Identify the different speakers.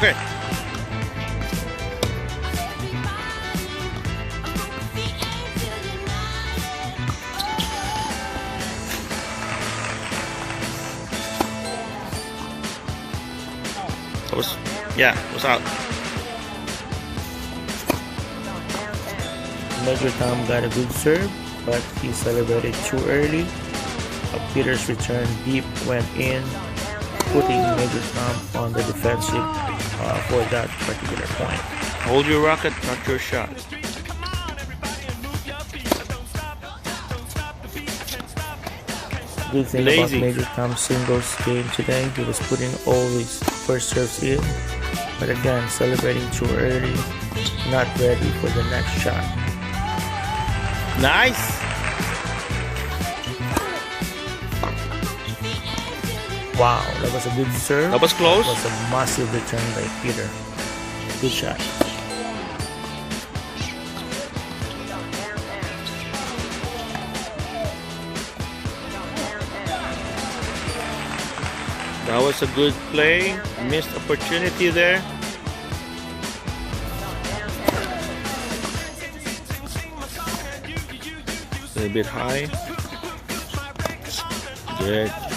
Speaker 1: Okay. Was out.
Speaker 2: Major Tom got a good serve, but he celebrated too early. Peter's return deep went in, putting Major Tom on the defensive for that particular point.
Speaker 1: Hold your racket, not your shot.
Speaker 2: Good thing
Speaker 1: Lazy.
Speaker 2: about Major Tom's singles game today, he was putting all his first serves in, but again, celebrating too early, not ready for the next shot.
Speaker 1: Nice.
Speaker 2: Wow, that was a good serve.
Speaker 1: That was close.
Speaker 2: That was a massive return by Peter. Good shot.
Speaker 1: That was a good play. Missed opportunity there. A little bit high. Good.